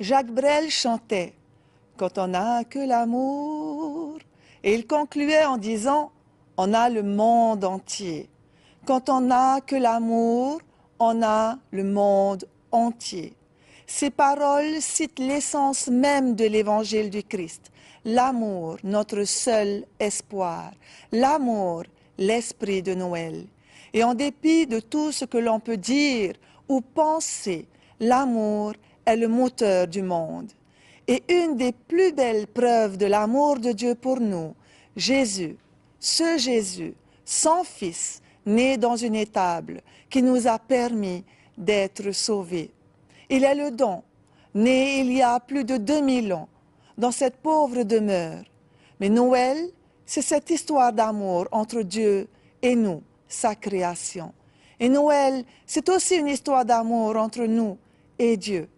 Jacques Brel chantait « Quand on n'a que l'amour » et il concluait en disant « On a le monde entier ». Quand on n'a que l'amour, on a le monde entier. Ces paroles citent l'essence même de l'évangile du Christ. L'amour, notre seul espoir. L'amour, l'esprit de Noël. Et en dépit de tout ce que l'on peut dire ou penser, l'amour est le moteur du monde. Et une des plus belles preuves de l'amour de Dieu pour nous, Jésus, ce Jésus, son Fils, né dans une étable, qui nous a permis d'être sauvés. Il est le don, né il y a plus de 2000 ans, dans cette pauvre demeure. Mais Noël, c'est cette histoire d'amour entre Dieu et nous, sa création. Et Noël, c'est aussi une histoire d'amour entre nous et Dieu.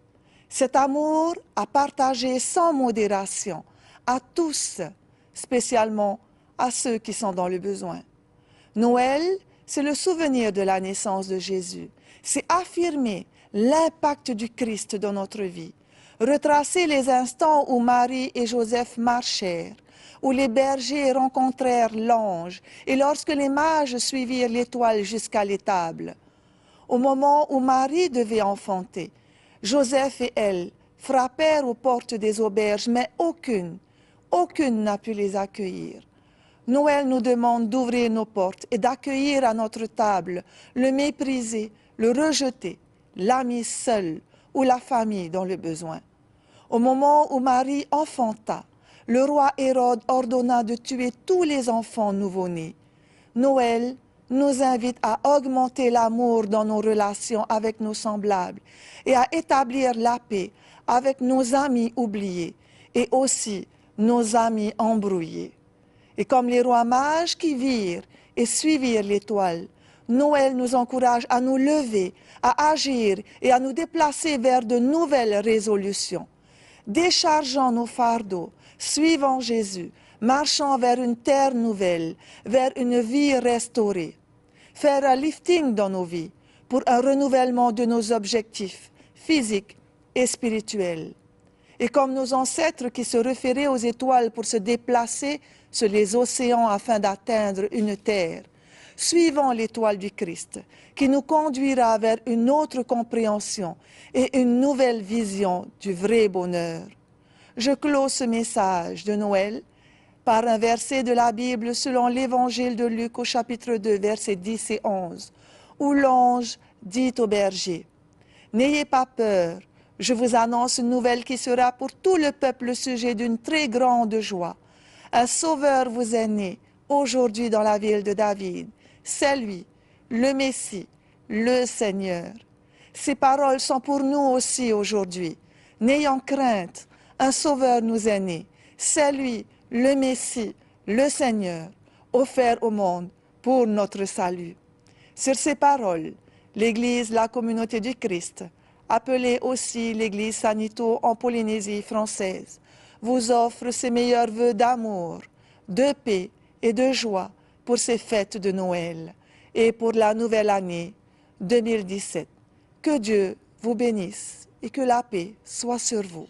Cet amour à partager sans modération à tous, spécialement à ceux qui sont dans le besoin. Noël, c'est le souvenir de la naissance de Jésus. C'est affirmer l'impact du Christ dans notre vie. Retracer les instants où Marie et Joseph marchèrent, où les bergers rencontrèrent l'ange et lorsque les mages suivirent l'étoile jusqu'à l'étable. Au moment où Marie devait enfanter, Joseph et elle frappèrent aux portes des auberges, mais aucune n'a pu les accueillir. Noël nous demande d'ouvrir nos portes et d'accueillir à notre table le méprisé, le rejeté, l'ami seul ou la famille dans le besoin. Au moment où Marie enfanta, le roi Hérode ordonna de tuer tous les enfants nouveau-nés. Noël nous invite à augmenter l'amour dans nos relations avec nos semblables et à établir la paix avec nos amis oubliés et aussi nos amis embrouillés. Et comme les rois mages qui virent et suivirent l'étoile, Noël nous encourage à nous lever, à agir et à nous déplacer vers de nouvelles résolutions. Déchargeant nos fardeaux, suivant Jésus, marchant vers une terre nouvelle, vers une vie restaurée. Faire un lifting dans nos vies pour un renouvellement de nos objectifs physiques et spirituels. Et comme nos ancêtres qui se référaient aux étoiles pour se déplacer sur les océans afin d'atteindre une terre, suivant l'étoile du Christ, qui nous conduira vers une autre compréhension et une nouvelle vision du vrai bonheur. Je clôt ce message de Noël par un verset de la Bible selon l'évangile de Luc au chapitre 2, versets 10 et 11, où l'ange dit au berger « N'ayez pas peur, je vous annonce une nouvelle qui sera pour tout le peuple le sujet d'une très grande joie. Un sauveur vous est né aujourd'hui dans la ville de David. C'est lui, le Messie, le Seigneur. » Ces paroles sont pour nous aussi aujourd'hui. N'ayons crainte, un sauveur nous est né. C'est lui, le Messie, le Seigneur, offert au monde pour notre salut. Sur ces paroles, l'Église, la communauté du Christ, appelée aussi l'Église Sanito en Polynésie française, vous offre ses meilleurs vœux d'amour, de paix et de joie pour ces fêtes de Noël et pour la nouvelle année 2017. Que Dieu vous bénisse et que la paix soit sur vous.